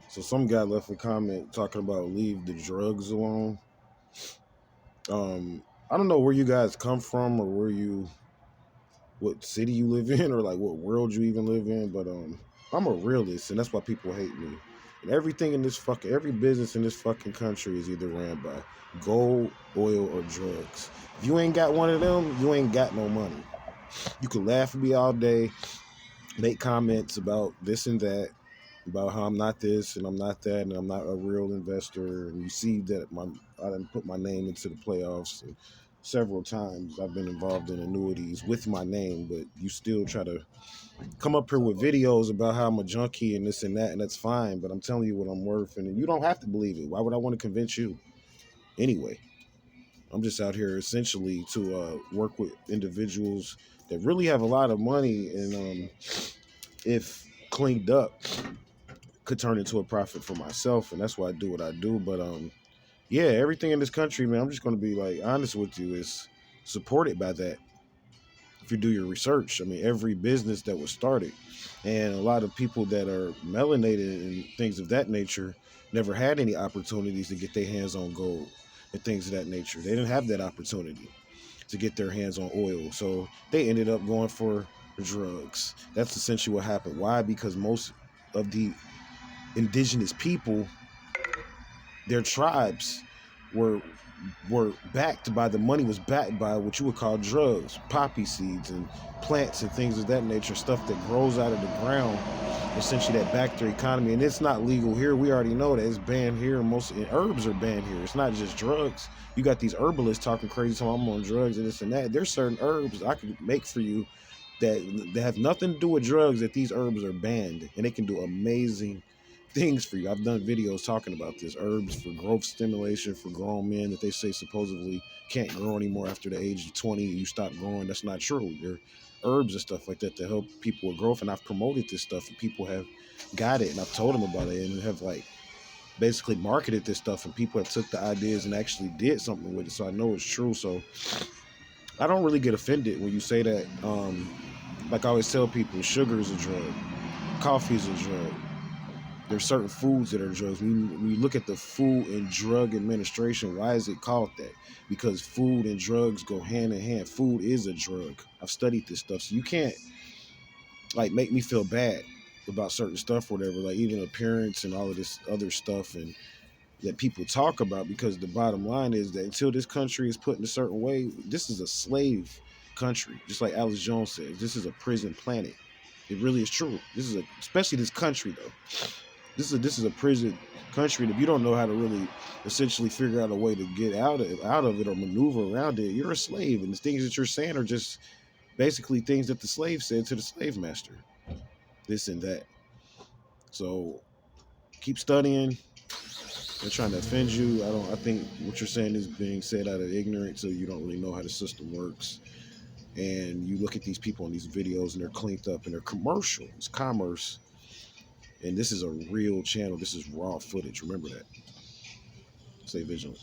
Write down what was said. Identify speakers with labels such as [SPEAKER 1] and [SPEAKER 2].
[SPEAKER 1] So some guy left a comment talking about leave the drugs alone. I don't know where you guys come from or what city you live in or like what world you even live in, but I'm a realist and that's why people hate me. And every business in this fucking country is either ran by gold, oil, or drugs. If you ain't got one of them, you ain't got no money. You can laugh at me all day, make comments about this and that, about how I'm not this and I'm not that and I'm not a real investor. And you see that I didn't put my name into the playoffs and several times I've been involved in annuities with my name, but you still try to come up here with videos about how I'm a junkie and this and that, and that's fine. But I'm telling you what I'm worth, and you don't have to believe it. Why would I want to convince you? Anyway, I'm just out here essentially to work with individuals that really have a lot of money and if cleaned up could turn into a profit for myself, and that's why I do what I do. But yeah, everything in this country, man, I'm just gonna be like honest with you, is supported by that. If you do your research, I mean, every business that was started, and a lot of people that are melanated and things of that nature never had any opportunities to get their hands on gold and things of that nature. They didn't have that opportunity to get their hands on oil, so they ended up going for drugs. That's essentially what happened. Why? Because most of the indigenous people, their tribes were backed by the money was backed by what you would call drugs, poppy seeds and plants and things of that nature, stuff that grows out of the ground, essentially that back their economy. And it's not legal here. We already know that it's banned here. Most herbs are banned here. It's not just drugs. You got these herbalists talking crazy, so I'm on drugs and this and that. There's certain herbs I could make for you that have nothing to do with drugs, that these herbs are banned and they can do amazing things for you. I've done videos talking about this. Herbs for growth stimulation for grown men that they say supposedly can't grow anymore after the age of 20. You stop growing. That's not true. There are herbs and stuff like that to help people with growth. And I've promoted this stuff and people have got it. And I've told them about it and have like basically marketed this stuff. And people have took the ideas and actually did something with it. So I know it's true. So I don't really get offended when you say that. Like I always tell people, sugar is a drug. Coffee is a drug. There's certain foods that are drugs. When you look at the Food and Drug Administration, why is it called that? Because food and drugs go hand in hand. Food is a drug. I've studied this stuff. So you can't like make me feel bad about certain stuff or whatever, like even appearance and all of this other stuff and that people talk about, because the bottom line is that until this country is put in a certain way, this is a slave country. Just like Alex Jones says, this is a prison planet. It really is true. This is especially this country though. This is a prison country. And if you don't know how to really essentially figure out a way to get out of it or maneuver around it, you're a slave. And the things that you're saying are just basically things that the slave said to the slave master. This and that. So keep studying. They're trying to offend you. I think what you're saying is being said out of ignorance, so you don't really know how the system works. And you look at these people in these videos and they're cleaned up and they're commercial. It's commerce. And this is a real channel. This is raw footage. Remember that. Stay vigilant.